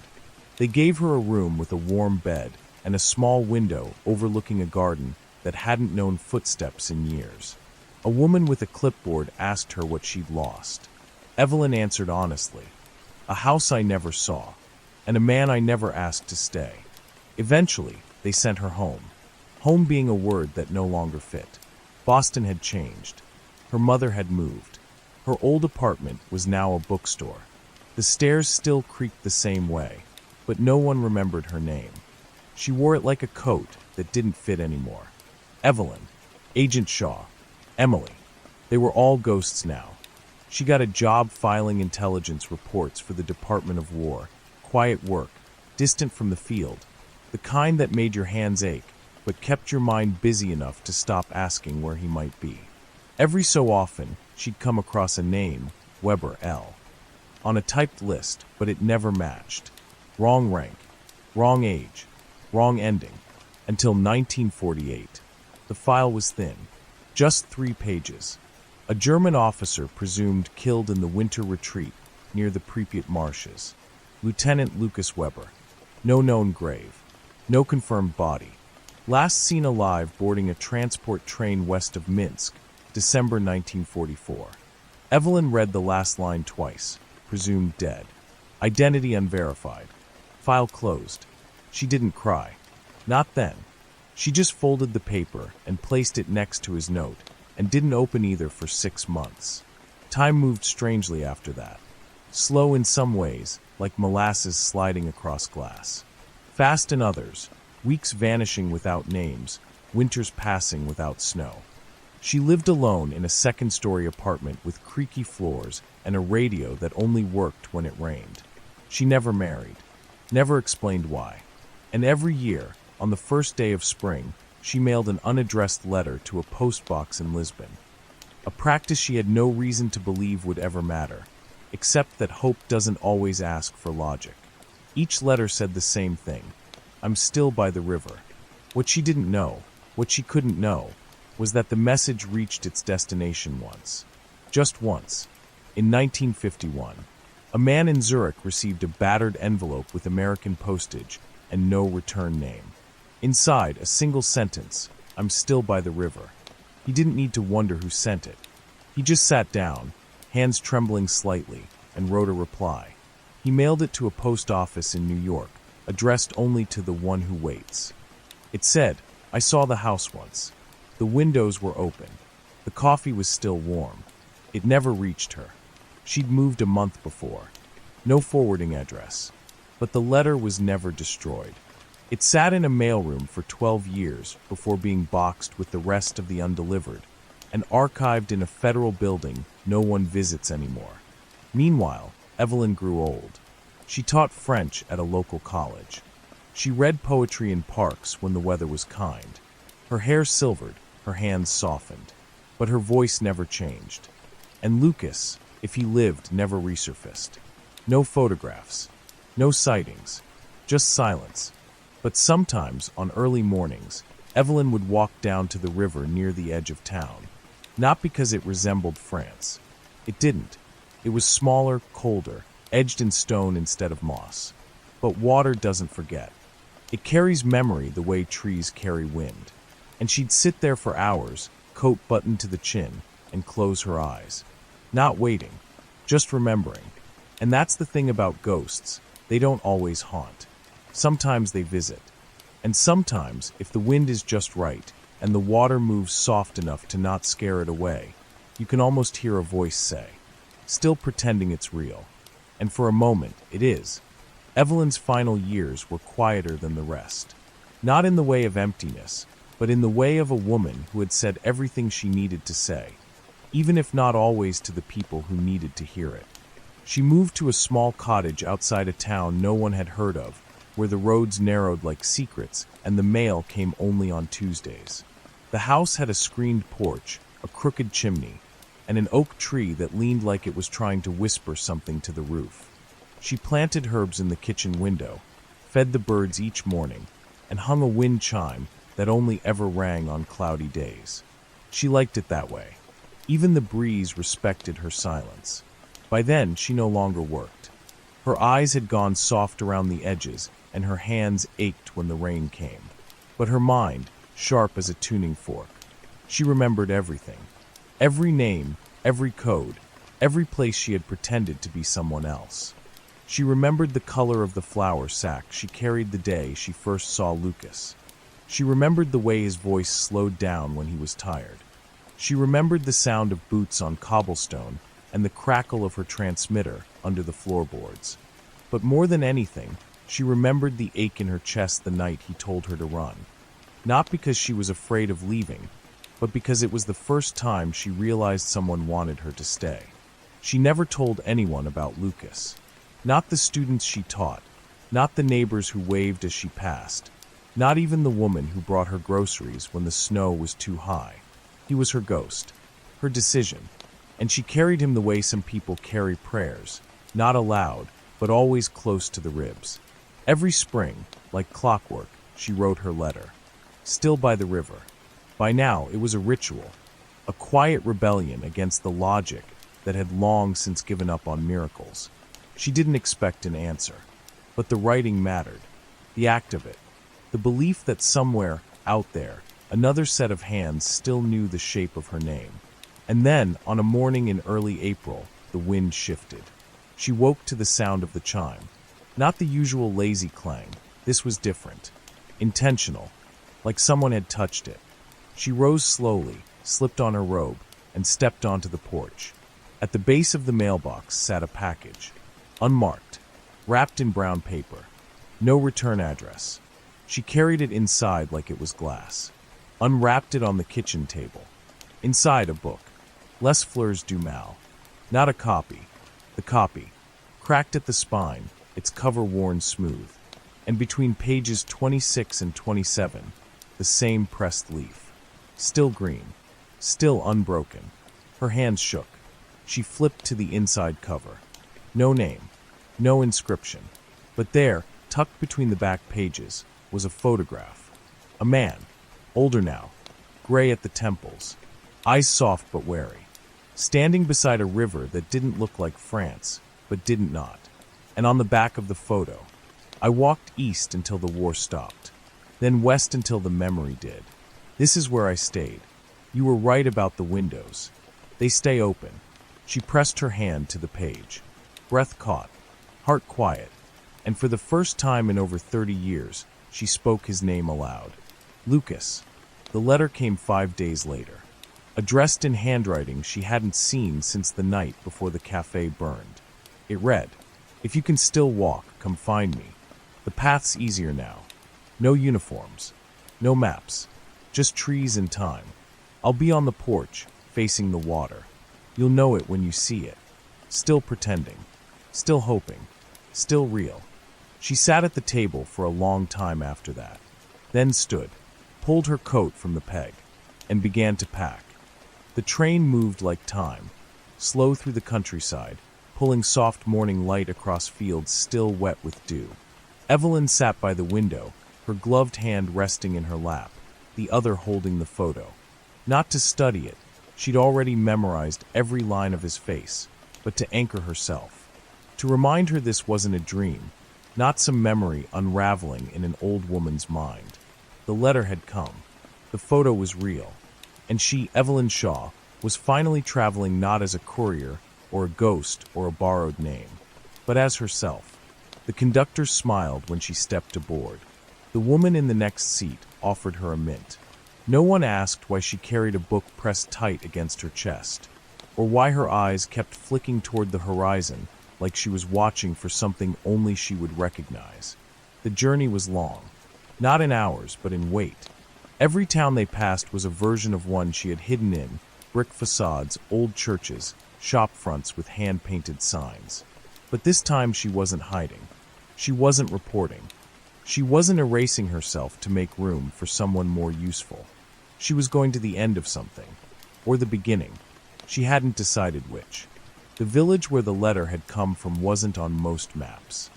Speaker 1: They gave her a room with a warm bed and a small window overlooking a garden that hadn't known footsteps in years. A woman with a clipboard asked her what she'd lost. Evelyn answered honestly, "A house I never saw, and a man I never asked to stay." Eventually, they sent her home. Home being a word that no longer fit. Boston had changed. Her mother had moved. Her old apartment was now a bookstore. The stairs still creaked the same way, but no one remembered her name. She wore it like a coat that didn't fit anymore. Evelyn, Agent Shaw, Emily. They were all ghosts now. She got a job filing intelligence reports for the Department of War. Quiet work, distant from the field. The kind that made your hands ache, but kept your mind busy enough to stop asking where he might be. Every so often, she'd come across a name, Weber L., on a typed list, but it never matched. Wrong rank, wrong age, wrong ending, until 1948. The file was thin, just 3 pages. A German officer presumed killed in the winter retreat near the Pripyat marshes. Lieutenant Lucas Weber. No known grave. No confirmed body. Last seen alive boarding a transport train west of Minsk, December 1944. Evelyn read the last line twice. Presumed dead. Identity unverified. File closed. She didn't cry. Not then. She just folded the paper and placed it next to his note, and didn't open either for 6 months. Time moved strangely after that. Slow in some ways, like molasses sliding across glass. Fast in others, weeks vanishing without names, winters passing without snow. She lived alone in a 2nd-story apartment with creaky floors and a radio that only worked when it rained. She never married, never explained why. And every year, on the first day of spring, she mailed an unaddressed letter to a postbox in Lisbon. A practice she had no reason to believe would ever matter, except that hope doesn't always ask for logic. Each letter said the same thing. I'm still by the river. What she didn't know, what she couldn't know, was that the message reached its destination once. Just once. In 1951, a man in Zurich received a battered envelope with American postage and no return name. Inside, a single sentence, I'm still by the river. He didn't need to wonder who sent it. He just sat down, hands trembling slightly, and wrote a reply. He mailed it to a post office in New York, addressed only to the one who waits. It said, I saw the house once. The windows were open. The coffee was still warm. It never reached her. She'd moved a month before. No forwarding address. But the letter was never destroyed. It sat in a mailroom for 12 years before being boxed with the rest of the undelivered, and archived in a federal building no one visits anymore. Meanwhile, Evelyn grew old. She taught French at a local college. She read poetry in parks when the weather was kind. Her hair silvered, her hands softened, but her voice never changed. And Lucas, if he lived, never resurfaced. No photographs, no sightings, just silence. But sometimes, on early mornings, Evelyn would walk down to the river near the edge of town. Not because it resembled France. It didn't. It was smaller, colder, edged in stone instead of moss. But water doesn't forget. It carries memory the way trees carry wind. And she'd sit there for hours, coat buttoned to the chin, and close her eyes. Not waiting, just remembering. And that's the thing about ghosts. They don't always haunt. Sometimes they visit. And sometimes, if the wind is just right, and the water moves soft enough to not scare it away, you can almost hear a voice say, still pretending it's real. And for a moment, it is. Evelyn's final years were quieter than the rest. Not in the way of emptiness, but in the way of a woman who had said everything she needed to say, even if not always to the people who needed to hear it. She moved to a small cottage outside a town no one had heard of, where the roads narrowed like secrets and the mail came only on Tuesdays. The house had a screened porch, a crooked chimney, and an oak tree that leaned like it was trying to whisper something to the roof. She planted herbs in the kitchen window, fed the birds each morning, and hung a wind chime that only ever rang on cloudy days. She liked it that way. Even the breeze respected her silence. By then, she no longer worked. Her eyes had gone soft around the edges, and her hands ached when the rain came. But her mind, sharp as a tuning fork, she remembered everything. Every name, every code, every place she had pretended to be someone else. She remembered the color of the flour sack she carried the day she first saw Lucas. She remembered the way his voice slowed down when he was tired. She remembered the sound of boots on cobblestone and the crackle of her transmitter under the floorboards. But more than anything, she remembered the ache in her chest the night he told her to run. Not because she was afraid of leaving, but because it was the first time she realized someone wanted her to stay. She never told anyone about Lucas. Not the students she taught, not the neighbors who waved as she passed, not even the woman who brought her groceries when the snow was too high. He was her ghost, her decision, and she carried him the way some people carry prayers, not aloud, but always close to the ribs. Every spring, like clockwork, she wrote her letter. Still by the river. By now, it was a ritual, a quiet rebellion against the logic that had long since given up on miracles. She didn't expect an answer, but the writing mattered, the act of it, the belief that somewhere, out there, another set of hands still knew the shape of her name. And then, on a morning in early April, the wind shifted. She woke to the sound of the chime. Not the usual lazy clang. This was different. Intentional. Like someone had touched it. She rose slowly, slipped on her robe, and stepped onto the porch. At the base of the mailbox sat a package. Unmarked. Wrapped in brown paper. No return address. She carried it inside like it was glass. Unwrapped it on the kitchen table. Inside, a book. Les Fleurs du Mal. Not a copy. The copy. Cracked at the spine, its cover worn smooth. And between pages 26 and 27, the same pressed leaf. Still green. Still unbroken. Her hands shook. She flipped to the inside cover. No name. No inscription. But there, tucked between the back pages, was a photograph. A man. Older now. Gray at the temples. Eyes soft but wary. Standing beside a river that didn't look like France, but didn't not. And on the back of the photo, I walked east until the war stopped. Then west until the memory did. This is where I stayed. You were right about the windows. They stay open. She pressed her hand to the page. Breath caught. Heart quiet. And for the first time in over 30 years, she spoke his name aloud. Lucas. The letter came 5 days later. Addressed in handwriting she hadn't seen since the night before the cafe burned. It read, "If you can still walk, come find me. The path's easier now. No uniforms. No maps. Just trees and time. I'll be on the porch, facing the water. You'll know it when you see it. Still pretending. Still hoping. still real. She sat at the table for a long time after that, then stood, pulled her coat from the peg, and began to pack. The train moved like time, slow through the countryside, pulling soft morning light across fields still wet with dew. Evelyn sat by the window, her gloved hand resting in her lap, the other holding the photo. Not to study it, she'd already memorized every line of his face, but to anchor herself. To remind her this wasn't a dream, not some memory unraveling in an old woman's mind. The letter had come. The photo was real. And she, Evelyn Shaw, was finally traveling not as a courier or a ghost or a borrowed name, but as herself. The conductor smiled when she stepped aboard. The woman in the next seat offered her a mint. No one asked why she carried a book pressed tight against her chest, or why her eyes kept flicking toward the horizon like she was watching for something only she would recognize. The journey was long, not in hours, but in weight. Every town they passed was a version of one she had hidden in: brick facades, old churches, shop fronts with hand-painted signs. But this time she wasn't hiding. She wasn't reporting. She wasn't erasing herself to make room for someone more useful. She was going to the end of something, or the beginning. She hadn't decided which. The village where the letter had come from wasn't on most maps.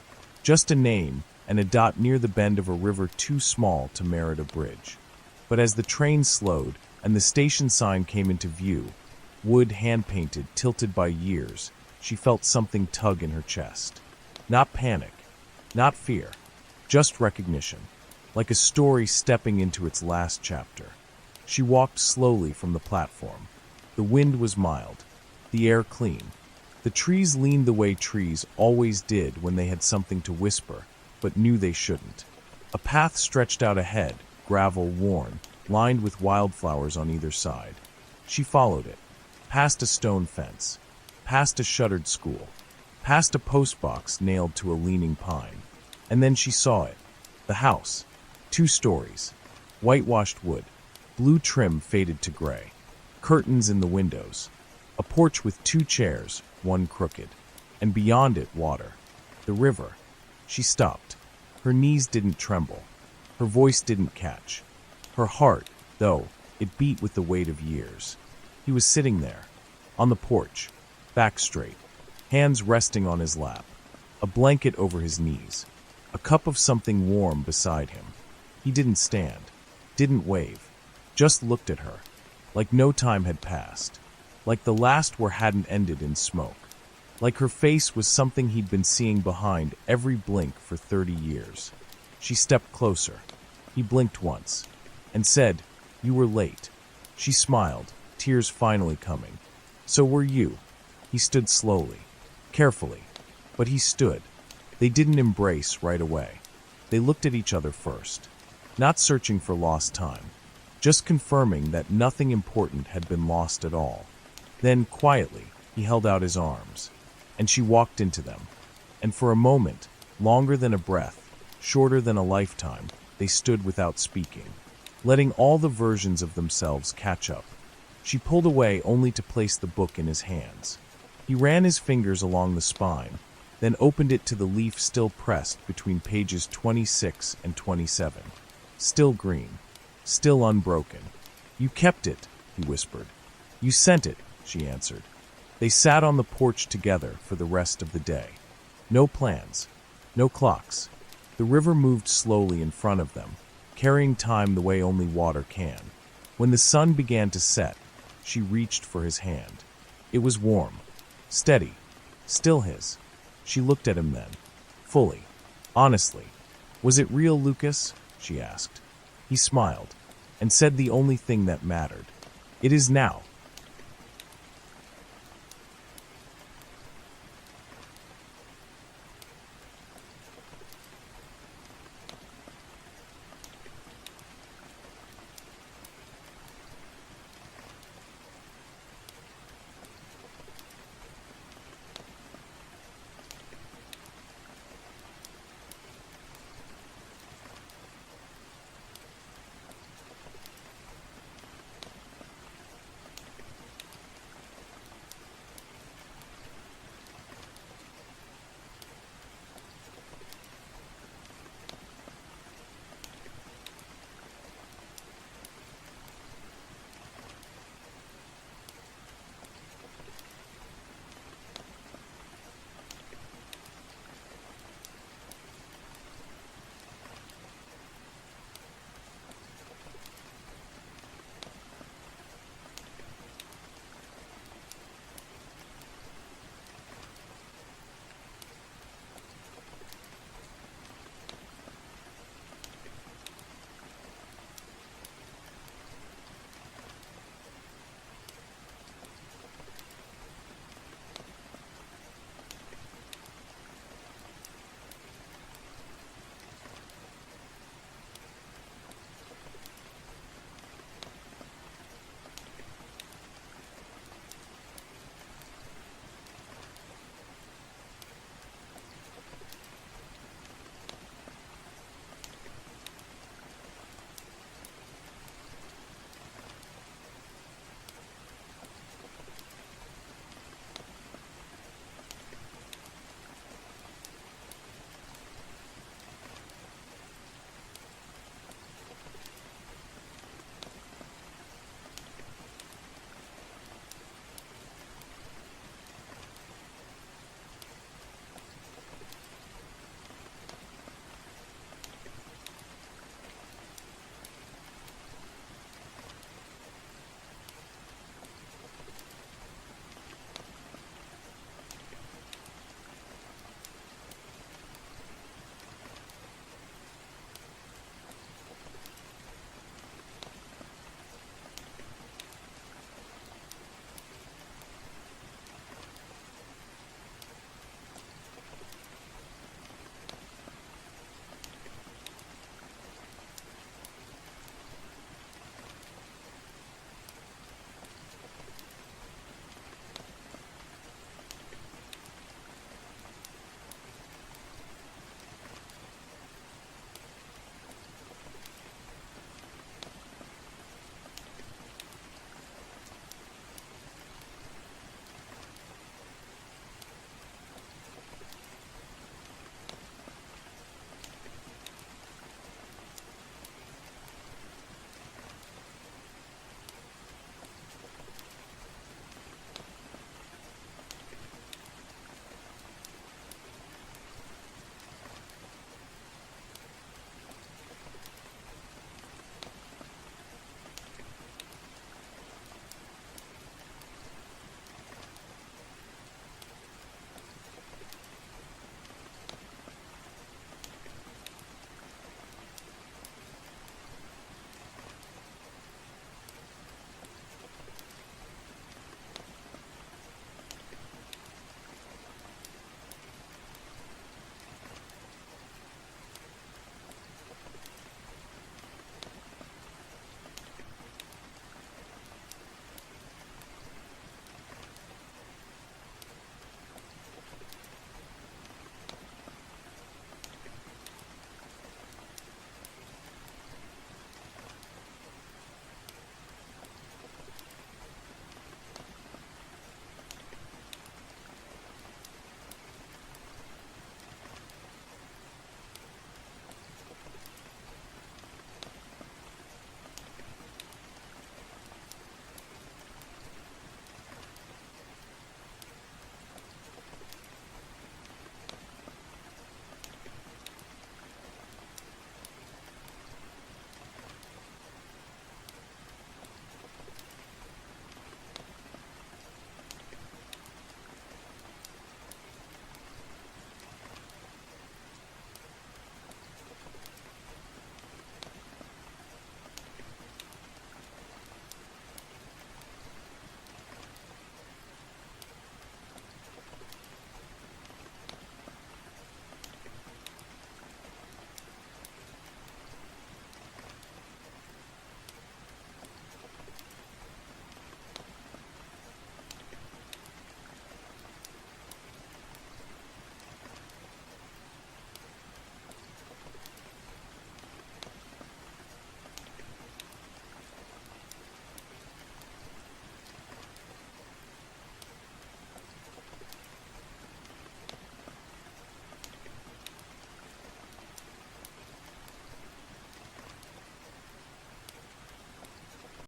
Speaker 1: Just a name and a dot near the bend of a river too small to merit a bridge. But as the train slowed and the station sign came into view, wood hand-painted, tilted by years, she felt something tug in her chest. Not panic, not fear, just recognition, like a story stepping into its last chapter. She walked slowly from the platform. The wind was mild, the air clean. The trees leaned the way trees always did when they had something to whisper, but knew they shouldn't. A path stretched out ahead, gravel worn, lined with wildflowers on either side. She followed it, past a stone fence, past a shuttered school, past a postbox nailed to a leaning pine. And then she saw it. The house. 2 stories. Whitewashed wood. Blue trim faded to gray. Curtains in the windows. A porch with 2 chairs, one crooked. And beyond it, water. The river. She stopped. Her knees didn't tremble. Her voice didn't catch. Her heart, though, it beat with the weight of years. He was sitting there, on the porch, back straight, hands resting on his lap, a blanket over his knees, a cup of something warm beside him. He didn't stand, didn't wave, just looked at her, like no time had passed, like the last war hadn't ended in smoke, like her face was something he'd been seeing behind every blink for 30 years. She stepped closer. He blinked once, and said, "You were late." She smiled, tears finally coming. "So were you." He stood slowly, carefully, but he stood. They didn't embrace right away. They looked at each other first, not searching for lost time, just confirming that nothing important had been lost at all. Then, quietly, he held out his arms, and she walked into them. And for a moment, longer than a breath, shorter than a lifetime, they stood without speaking, letting all the versions of themselves catch up. She pulled away only to place the book in his hands. He ran his fingers along the spine, then opened it to the leaf still pressed between pages 26 and 27. Still green, still unbroken. "You kept it," he whispered. "You sent it," she answered. They sat on the porch together for the rest of the day. No plans, no clocks. The river moved slowly in front of them, carrying time the way only water can. When the sun began to set, she reached for his hand. It was warm, steady, still his. She looked at him then, fully, honestly. "Was it real, Lucas?" she asked. He smiled, and said the only thing that mattered. "It is now."